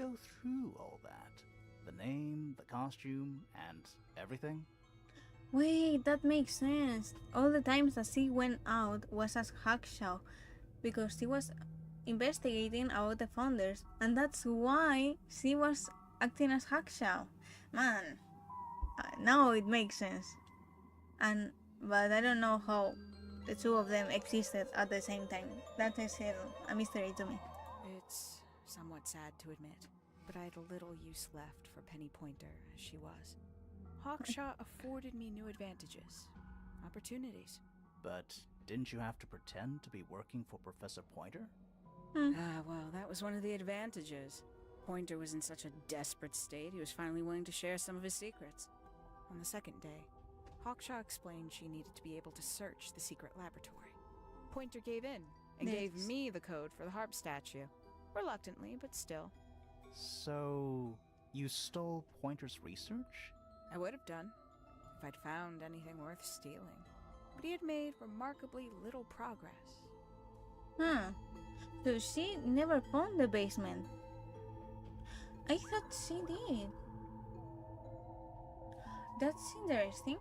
go through all that? The name, the costume, and everything? Wait, that makes sense. All the times that she went out was as Hackshaw because she was investigating about the founders, and that's why she was acting as Hackshaw. Man, now it makes sense. But I don't know how the two of them existed at the same time. That is still a mystery to me. It's somewhat sad to admit, but I had a little use left for Penny Pointer as she was. Hawkshaw afforded me new advantages, opportunities. But didn't you have to pretend to be working for Professor Pointer? Well, that was one of the advantages. Pointer was in such a desperate state, he was finally willing to share some of his secrets. On the second day, Hawkshaw explained she needed to be able to search the secret laboratory. Pointer gave in and gave me the code for the harp statue. Reluctantly, but still. So, you stole Pointer's research? I would have done, if I'd found anything worth stealing. But he had made remarkably little progress. So she never found the basement. I thought she did. That's interesting.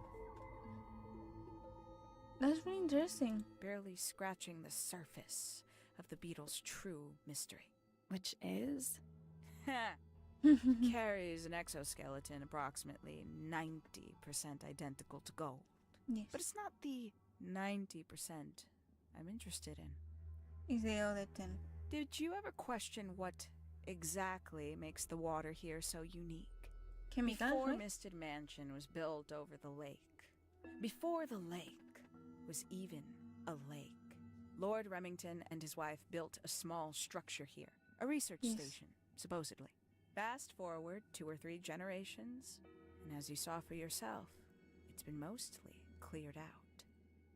That's really interesting. Barely scratching the surface of the beetle's true mystery. Which is? Carries an exoskeleton approximately 90% identical to gold. Yes. But it's not the 90% I'm interested in. Is the other 10. Did you ever question what exactly makes the water here so unique? Chemicals, Before right? Misted Mansion was built over the lake, before the lake was even a lake, Lord Remington and his wife built a small structure here, a research station, supposedly. Fast forward 2 or 3 generations, and as you saw for yourself, it's been mostly cleared out.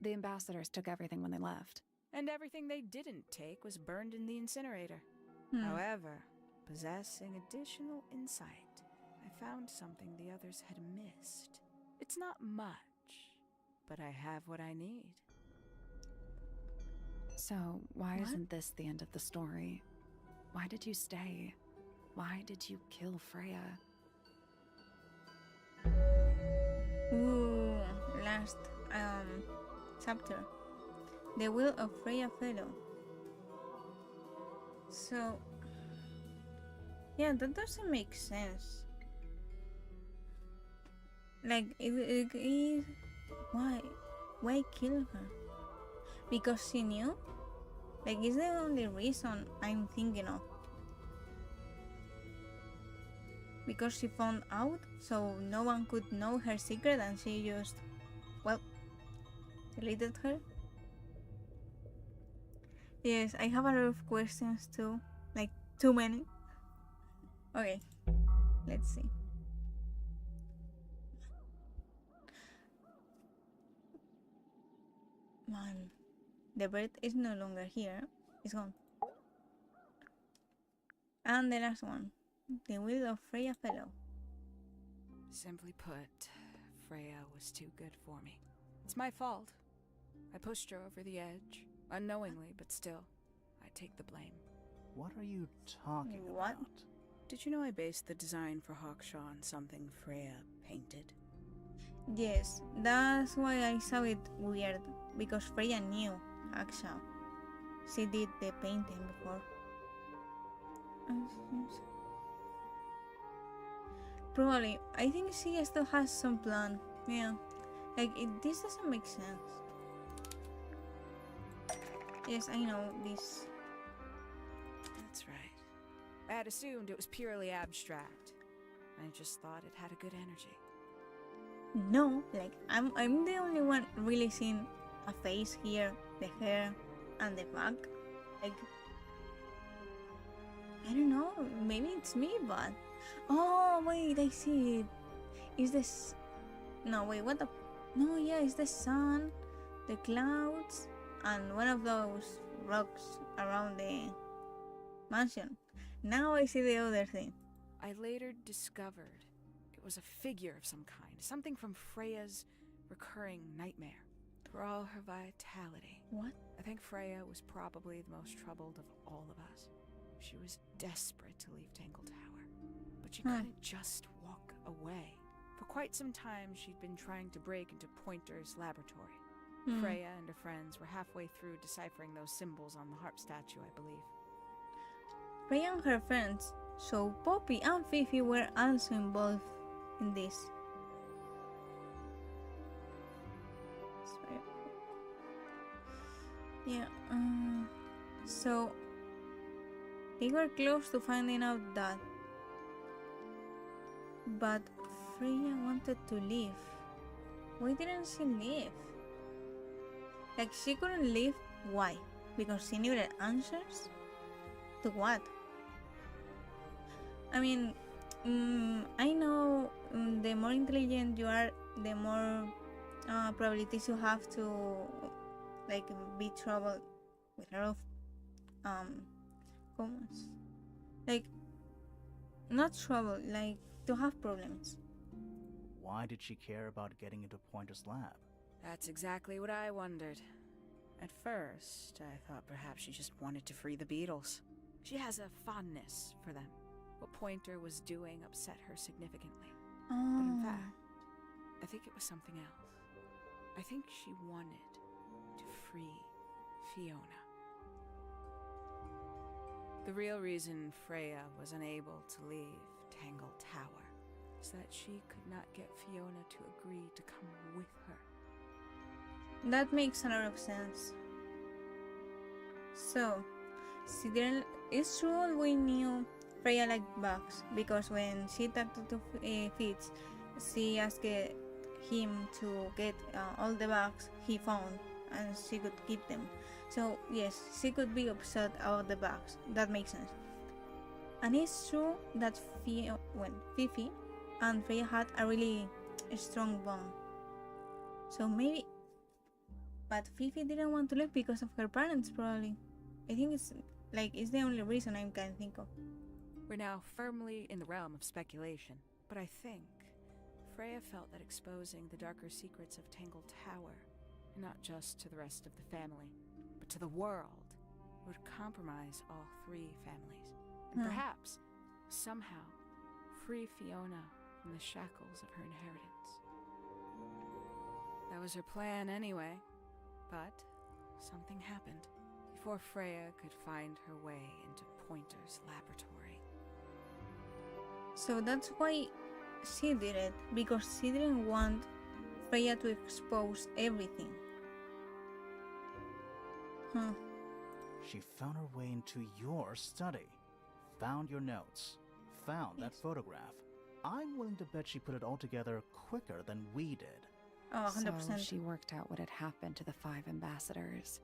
The ambassadors took everything when they left. And everything they didn't take was burned in the incinerator. However, possessing additional insight, I found something the others had missed. It's not much, but I have what I need. So, why isn't this the end of the story? Why did you stay? Why did you kill Freya? Ooh, last chapter. The will of Freya Fellow. So, yeah, that doesn't make sense. Like, it is... Why kill her? Because she knew? Like, it's the only reason I'm thinking of. Because she found out, so no one could know her secret and she just, well, deleted her? Yes, I have a lot of questions too. Like, too many. Okay, let's see. Man, the bird is no longer here. It's gone. And the last one. The will of Freya Fellow. Simply put, Freya was too good for me. It's my fault. I pushed her over the edge, unknowingly, but still, I take the blame. What are you talking What? about? Did you know I based the design for Hawkshaw on something Freya painted? Yes, that's why I saw it weird, because Freya knew Hackshaw. She did the painting before. Probably. I think she still has some plan. Yeah. Like, this doesn't make sense. Yes, I know this. That's right. I had assumed it was purely abstract. I just thought it had a good energy. No, like, I'm the only one really seeing a face here, the hair, and the back. Like, I don't know, maybe it's me, but... Oh, wait, I see it. Is this... No, wait, what the... No, yeah, it's the sun, the clouds, and one of those rocks around the mansion. Now I see the other thing. I later discovered it was a figure of some kind, something from Freya's recurring nightmare. For all her vitality. What? I think Freya was probably the most troubled of all of us. She was desperate to leave Tangle Tower. but she couldn't just walk away. For quite some time, she'd been trying to break into Pointer's laboratory. Freya and her friends were halfway through deciphering those symbols on the harp statue, I believe. Freya and her friends, so Poppy and Fifi were also involved in this. Yeah, so they were close to finding out that. But Freya wanted to leave. Why didn't she leave? Like, she couldn't leave. Why? Because she needed answers? To what? I mean, I know the more intelligent you are, the more probabilities you have to, like, be troubled with a lot of comments. Like, not trouble, like, to have problems. Why did she care about getting into Pointer's lab? That's exactly what I wondered. At first, I thought perhaps she just wanted to free the beetles. She has a fondness for them. What Pointer was doing upset her significantly. But in fact, I think it was something else. I think she wanted to free Fiona. The real reason Freya was unable to leave Tangle Tower is that she could not get Fiona to agree to come with her. That makes a lot of sense. So, it's true we knew Freya liked bugs, because when she talked to Fitz, she asked him to get all the bugs he found and she could keep them. So yes, she could be upset about the bugs. That makes sense. And it's true that Fifi and Freya had a really strong bond. So maybe, but Fifi didn't want to leave because of her parents, probably. I think it's the only reason I can think of. We're now firmly in the realm of speculation, but I think Freya felt that exposing the darker secrets of Tangle Tower, not just to the rest of the family, but to the world, would compromise all three families, and perhaps, somehow, free Fiona from the shackles of her inheritance. That was her plan anyway, but something happened before Freya could find her way into Pointer's laboratory. So that's why she did it, because she didn't want Freya to expose everything. She found her way into your study, found your notes, found that photograph. I'm willing to bet she put it all together quicker than we did. Oh, 100%. So she worked out what had happened to the 5 ambassadors.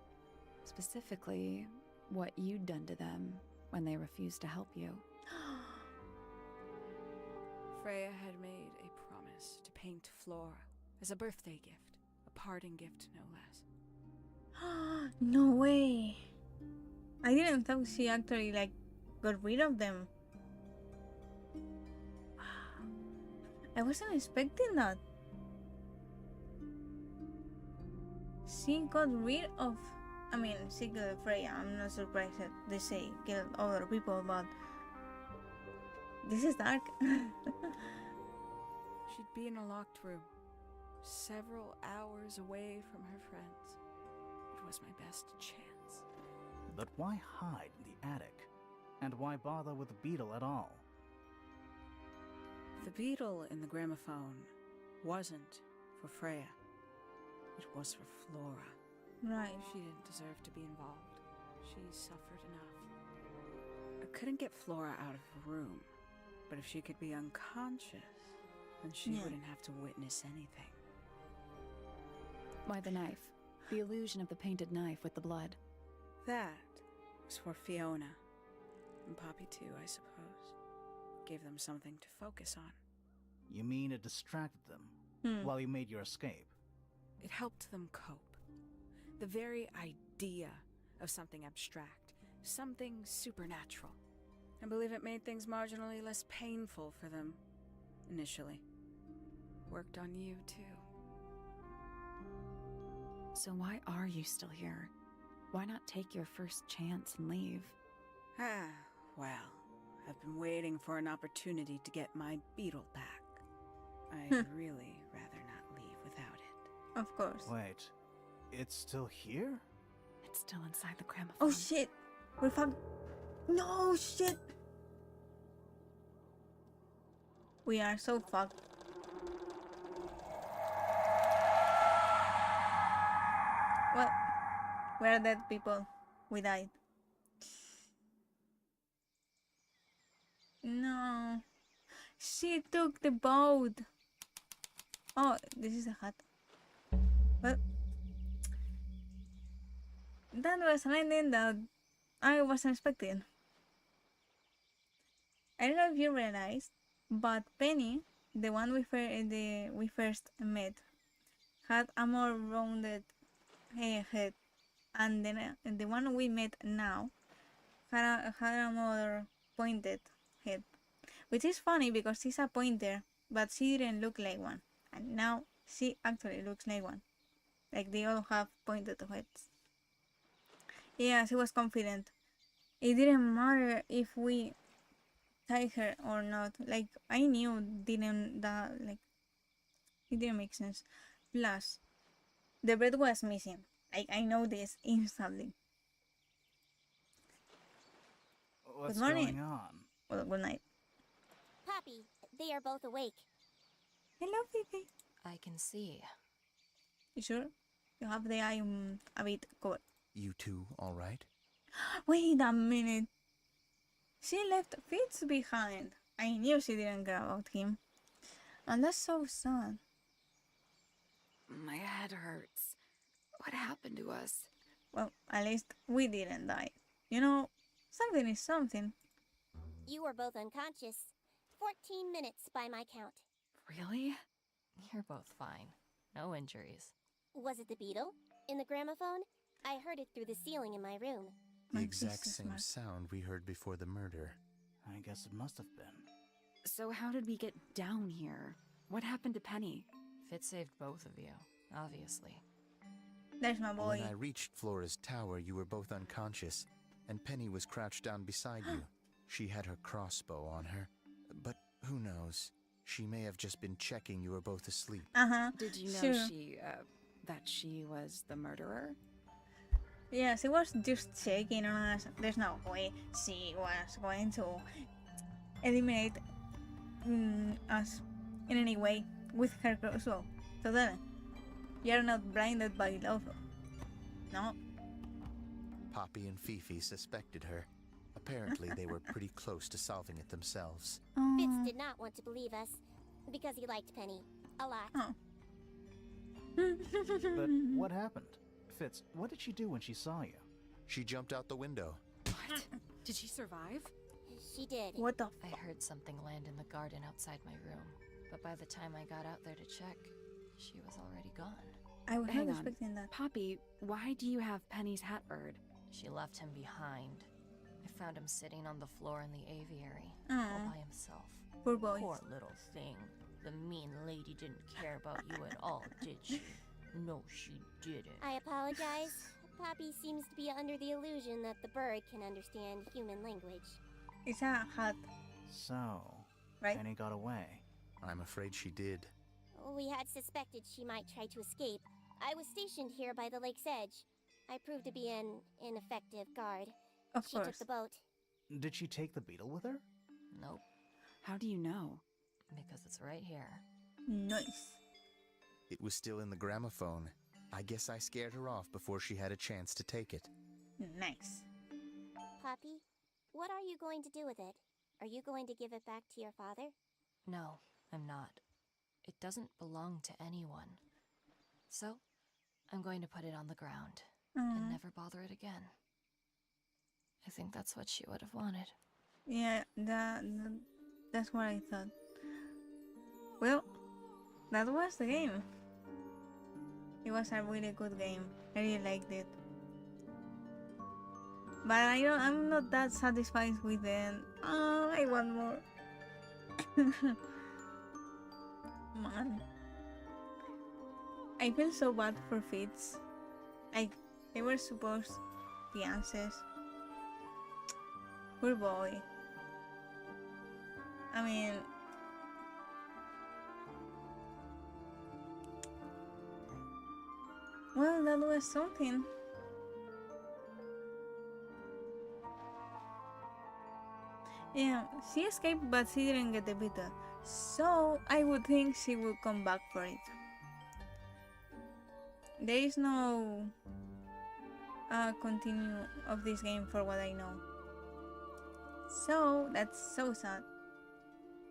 Specifically, what you'd done to them when they refused to help you. Freya had made a promise to paint Flora as a birthday gift, a parting gift no less. No way. I didn't think she actually got rid of them. I wasn't expecting that. She got rid of... I mean, she killed Freya. I'm not surprised that they say killed other people, but... This is dark. She'd be in a locked room, several hours away from her friends. It was my best chance. But why hide in the attic? And why bother with the beetle at all? The beetle in the gramophone wasn't for Freya. It was for Flora. Right. She didn't deserve to be involved. She suffered enough. I couldn't get Flora out of her room, but if she could be unconscious, then she wouldn't have to witness anything. Why the knife? The illusion of the painted knife with the blood. That was for Fiona. And Poppy too, I suppose. Gave them something to focus on. You mean it distracted them while you made your escape? It helped them cope. The very idea of something abstract, something supernatural. I believe it made things marginally less painful for them, initially. Worked on you, too. So why are you still here? Why not take your first chance and leave? Well, I've been waiting for an opportunity to get my beetle back. I'd really rather not leave without it. Of course. Wait, it's still here? It's still inside the gramophone. Oh shit! We're fucked. No shit! We are so fucked. Well, we're dead people. We died. No. She took the boat. Oh, this is a hut. Well, that was an ending that I wasn't expecting. I don't know if you realized, but Penny, the one we first met, had a more rounded head, and then the one we met now had a more pointed head, which is funny because she's a pointer, but she didn't look like one, and now she actually looks like one. Like they all have pointed heads. Yeah, she was confident. It didn't matter if we tie her or not. Like I knew it didn't make sense. Plus, the bread was missing. Like I know this instantly. What's morning. going on? Well, good night. Poppy, they are both awake. Hello, Fifi. I can see. You sure? You have the eye a bit covered. You two all right? Wait a minute. She left Fitz behind. I knew she didn't care about him. And that's so sad. My head hurts. What happened to us? Well, at least we didn't die. You know, something is something. You were both unconscious. 14 minutes by my count. Really? You're both fine. No injuries. Was it the beetle? In the gramophone? I heard it through the ceiling in my room. The My exact Jesus, same Mark. sound we heard before the murder. I guess it must have been. So how did we get down here? What happened to Penny? Fitz saved both of you, obviously. There's my boy. When I reached Flora's tower, you were both unconscious, and Penny was crouched down beside you. She had her crossbow on her, but who knows? She may have just been checking you were both asleep. Uh-huh. Did you know Sure. that she was the murderer? Yeah, she was just checking on us. There's no way she was going to eliminate us in any way with her crossbow. So then, you're not blinded by love. No. Poppy and Fifi suspected her. Apparently, they were pretty close to solving it themselves. Fitz did not want to believe us because he liked Penny a lot. Oh. But what happened? Fitz, what did she do when she saw you? She jumped out the window. What? Did she survive? She did. What the I heard something land in the garden outside my room, but by the time I got out there to check, she was already gone. I was Hang not on. expecting that. Poppy, why do you have Penny's hat bird? She left him behind. I found him sitting on the floor in the aviary, Aw. all by himself. Poor boy. Poor little thing. The mean lady didn't care about you at all, did she? No, she didn't. I apologize. Poppy seems to be under the illusion that the bird can understand human language. It's a hat, So, right? Penny got away. I'm afraid she did. We had suspected she might try to escape. I was stationed here by the lake's edge. I proved to be an ineffective guard. Of She took course. the boat. Did she take the beetle with her? Nope, How do you know? because it's right here. Nice. It was still in the gramophone. I guess I scared her off before she had a chance to take it. Nice. Poppy, what are you going to do with it? Are you going to give it back to your father? No, I'm not. It doesn't belong to anyone. So, I'm going to put it on the ground and never bother it again. I think that's what she would have wanted. Yeah, that's what I thought. Well, that was the game. It was a really good game. I really liked it. But I'm not that satisfied with it. I want more. Man. I feel so bad for Fitz. Like, they were supposed fiancés. Poor boy. I mean, well, that was something. Yeah, she escaped, but she didn't get the beetle. So I would think she will come back for it. There is no continue of this game for what I know. So that's so sad.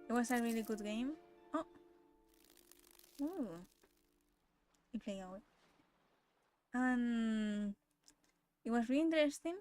It was a really good game. Oh, ooh, y play out. And it was really interesting.